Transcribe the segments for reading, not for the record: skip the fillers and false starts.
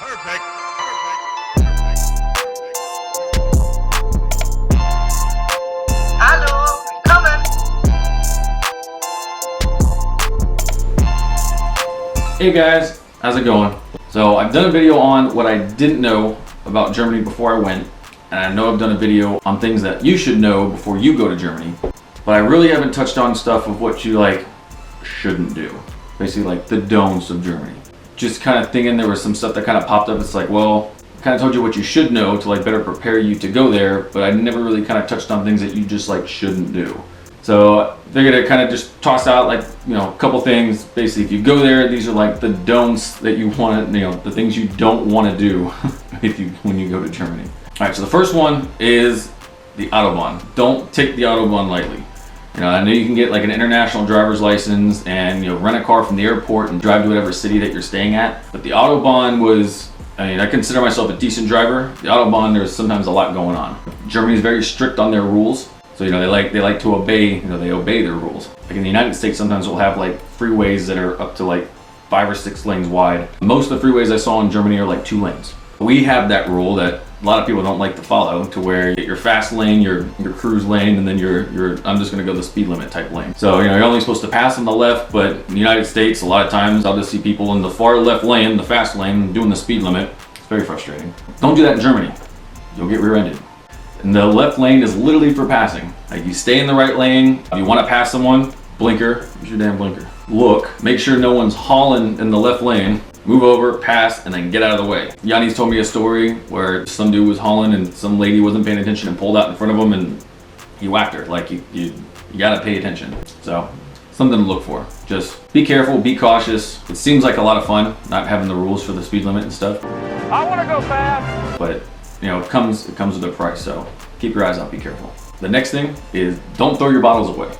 Perfect. Hallo, willkommen. Hey guys, how's it going? So I've done a video on what I didn't know about Germany before I went, and I know I've done a video on things that you should know before you go to Germany, but I really haven't touched on stuff of what you shouldn't do. Basically the don'ts of Germany. Just kind of thinking there was some stuff that kind of popped up. It's like, well, I kind of told you what you should know to better prepare you to go there, but I never really kind of touched on things that you just shouldn't do. So I figured I'd kind of just toss out a couple things. Basically, if you go there, these are the don'ts that you want to, the things you don't want to do when you go to Germany. All right, so the first one is the Autobahn. Don't take the Autobahn lightly. I know you can get an international driver's license and rent a car from the airport and drive to whatever city that you're staying at. But the Autobahn was, I consider myself a decent driver. The Autobahn, there's sometimes a lot going on. Germany is very strict on their rules. So they like to obey, they obey their rules. In the United States, sometimes we'll have freeways that are up to 5 or 6 lanes wide. Most of the freeways I saw in Germany are 2 lanes. We have that rule that a lot of people don't like to follow, to where you get your fast lane, your cruise lane, and then your I'm just gonna go the speed limit type lane. So you're only supposed to pass on the left, but in the United States, a lot of times I'll just see people in the far left lane, the fast lane, doing the speed limit. It's very frustrating. Don't do that in Germany. You'll get rear-ended. And the left lane is literally for passing. You stay in the right lane. If you want to pass someone, blinker. Use your damn blinker. Look, make sure no one's hauling in the left lane. Move over, pass, and then get out of the way. Yanni's told me a story where some dude was hauling and some lady wasn't paying attention and pulled out in front of him and he whacked her. You gotta pay attention. So, something to look for. Just be careful, be cautious. It seems like a lot of fun, not having the rules for the speed limit and stuff. I want to go fast. But it comes with a price, so keep your eyes out, be careful. The next thing is don't throw your bottles away.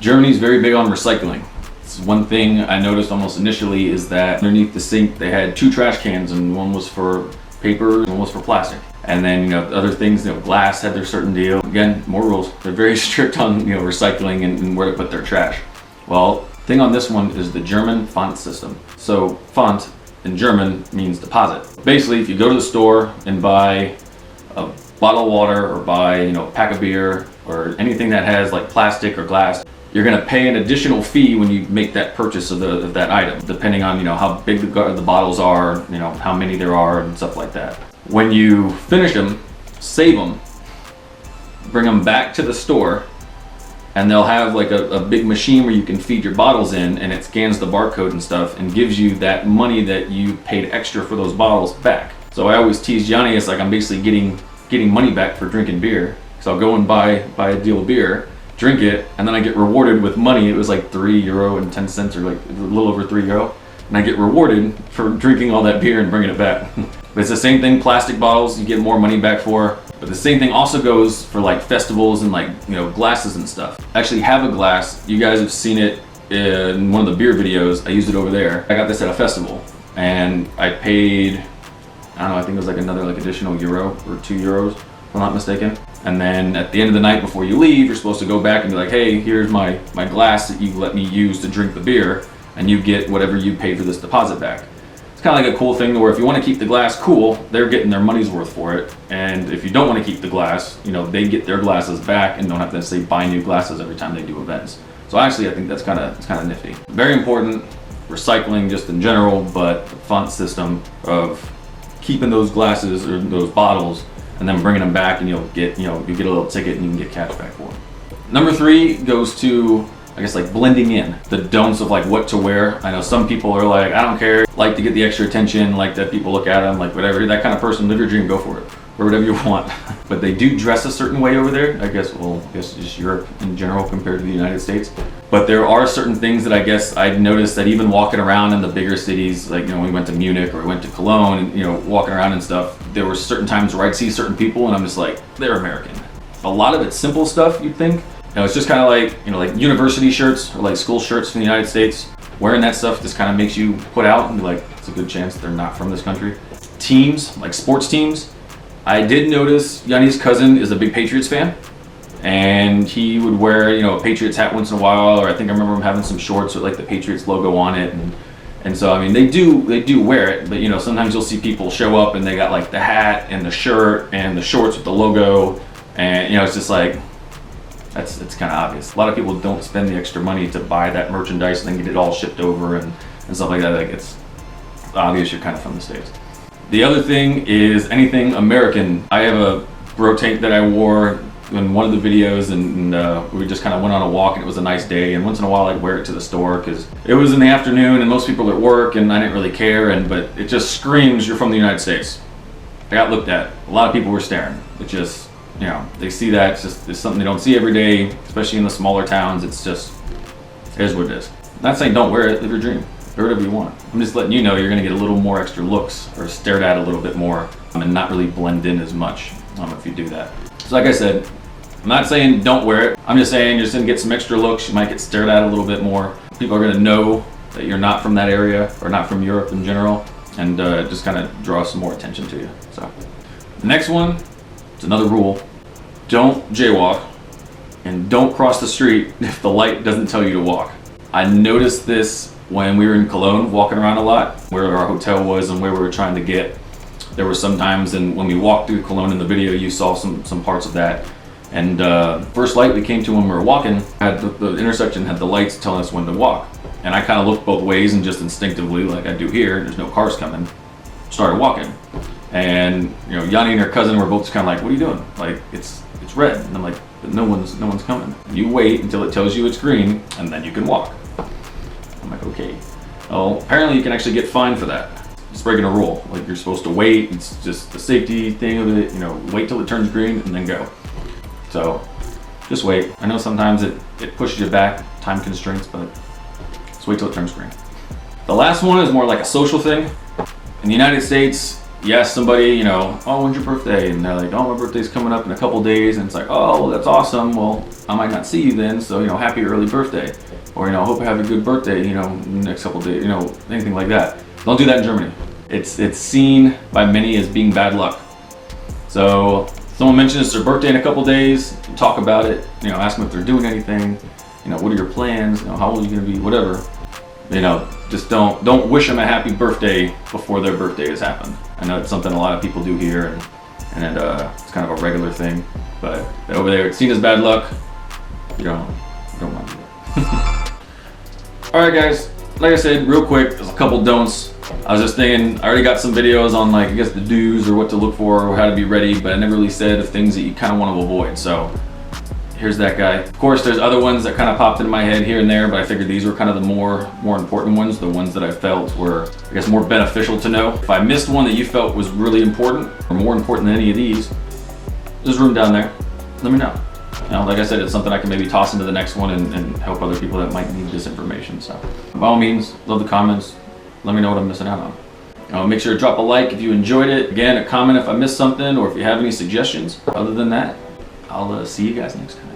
Germany's very big on recycling. It's one thing I noticed almost initially is that underneath the sink they had 2 trash cans, and one was for paper and one was for plastic. And then other things, glass had their certain deal. Again, more rules. They're very strict on recycling and where to put their trash. Well, thing on this one is the German font system. So font in German means deposit. Basically, if you go to the store and buy a bottle of water or buy a pack of beer or anything that has plastic or glass, you're going to pay an additional fee when you make that purchase of that item, depending on how big the bottles are, how many there are and stuff like that. When you finish them, save them, bring them back to the store, and they'll have a big machine where you can feed your bottles in, and it scans the barcode and stuff and gives you that money that you paid extra for those bottles back. So I always tease Johnny, it's I'm basically getting money back for drinking beer. So I'll go and buy a deal of beer, drink it, and then I get rewarded with money. It was €3.10 or a little over €3, and I get rewarded for drinking all that beer and bringing it back. But it's the same thing. Plastic bottles you get more money back for, but the same thing also goes for festivals and glasses and stuff. I actually have a glass. You guys have seen it in one of the beer videos. I used it over there. I got this at a festival and I paid, I don't know, I think it was another additional €1 or €2 if I'm not mistaken. And then at the end of the night before you leave, you're supposed to go back and be hey, here's my glass that you let me use to drink the beer, and you get whatever you paid for this deposit back. It's kind of a cool thing where if you want to keep the glass cool, they're getting their money's worth for it. And if you don't want to keep the glass, they get their glasses back and don't have to say buy new glasses every time they do events. So actually, I think that's kind of nifty. Very important, recycling just in general, but the font system of keeping those glasses or those bottles and then bringing them back, and you get a little ticket and you can get cash back for them. Number 3 goes to, blending in. The don'ts of what to wear. I know some people are I don't care, to get the extra attention, that people look at them, whatever. You're that kind of person, live your dream, go for it. Or whatever you want. But they do dress a certain way over there. I guess just Europe in general compared to the United States. But there are certain things that I've noticed that even walking around in the bigger cities, when we went to Munich or we went to Cologne and, walking around and stuff, there were certain times where I'd see certain people and I'm just they're American. A lot of it's simple stuff, you'd think. It's just kind of university shirts or school shirts from the United States. Wearing that stuff just kind of makes you put out and be it's a good chance they're not from this country. Teams, sports teams. I did notice Yanni's cousin is a big Patriots fan, and he would wear, a Patriots hat once in a while, or I think I remember him having some shorts with the Patriots logo on it, And so, I mean, they do wear it, but you know, sometimes you'll see people show up and they got like the hat and the shirt and the shorts with the logo, and you know, it's just like, it's kind of obvious. A lot of people don't spend the extra money to buy that merchandise and then get it all shipped over and stuff like that. Like, it's obvious you're kind of from the States. The other thing is anything American. I have a bro tank that I wore in one of the videos, and we just kind of went on a walk, and it was a nice day, and once in a while I'd wear it to the store because it was in the afternoon and most people are at work and I didn't really care, but it just screams you're from the United States. I got looked at. A lot of people were staring. It just, you know, they see that, it's something they don't see every day, especially in the smaller towns. It's just, it is what it is. I'm not saying don't wear it, live your dream. Wear whatever you want. I'm just letting you know you're gonna get a little more extra looks or stared at a little bit more and not really blend in as much if you do that. So like I said, I'm not saying don't wear it. I'm just saying you're just gonna get some extra looks. You might get stared at a little bit more. People are gonna know that you're not from that area or not from Europe in general, and just kind of draw some more attention to you. So the next one, it's another rule. Don't jaywalk and don't cross the street if the light doesn't tell you to walk. I noticed this when we were in Cologne, walking around a lot, where our hotel was and where we were trying to get. There were some times, and when we walked through Cologne in the video, you saw some parts of that. And first light we came to when we were walking, had the intersection had the lights telling us when to walk. And I kind of looked both ways and just instinctively, like I do here, there's no cars coming, started walking. And you know, Yanni and her cousin were both just kind of like, "What are you doing? Like it's red." And I'm like, "But no one's coming. You wait until it tells you it's green, and then you can walk." I'm like, "Okay." Well, apparently you can actually get fined for that. It's breaking a rule. Like, you're supposed to wait. It's just the safety thing of it. You know, wait till it turns green and then go. So just wait. I know sometimes it pushes you back, time constraints, but just wait till it turns green. The last one is more like a social thing. In the United States, you ask somebody, you know, "Oh, when's your birthday?" And they're like, "Oh, my birthday's coming up in a couple days." And it's like, "Oh, well, that's awesome. Well, I might not see you then, so, you know, happy early birthday." Or, you know, "Hope you have a good birthday, you know, in the next couple days," you know, anything like that. Don't do that in Germany. It's seen by many as being bad luck. So someone mentions their birthday in a couple days, talk about it, you know, ask them if they're doing anything, you know, what are your plans, you know, how old are you gonna be, whatever. You know, just don't wish them a happy birthday before their birthday has happened. I know it's something a lot of people do here, and it's kind of a regular thing, but over there it's seen as bad luck. You don't want to do that. All right, guys, like I said, real quick, there's a couple don'ts. I was just thinking, I already got some videos on, like, I guess the do's or what to look for or how to be ready, but I never really said of things that you kind of want to avoid. So here's that guy. Of course, there's other ones that kind of popped into my head here and there, but I figured these were kind of the more important ones, the ones that I felt were, I guess, more beneficial to know. If I missed one that you felt was really important or more important than any of these, there's room down there. Let me know. You know, like I said, it's something I can maybe toss into the next one and help other people that might need this information. So by all means, love the comments. Let me know what I'm missing out on. Make sure to drop a like if you enjoyed it. Again, a comment if I missed something or if you have any suggestions. Other than that, I'll see you guys next time.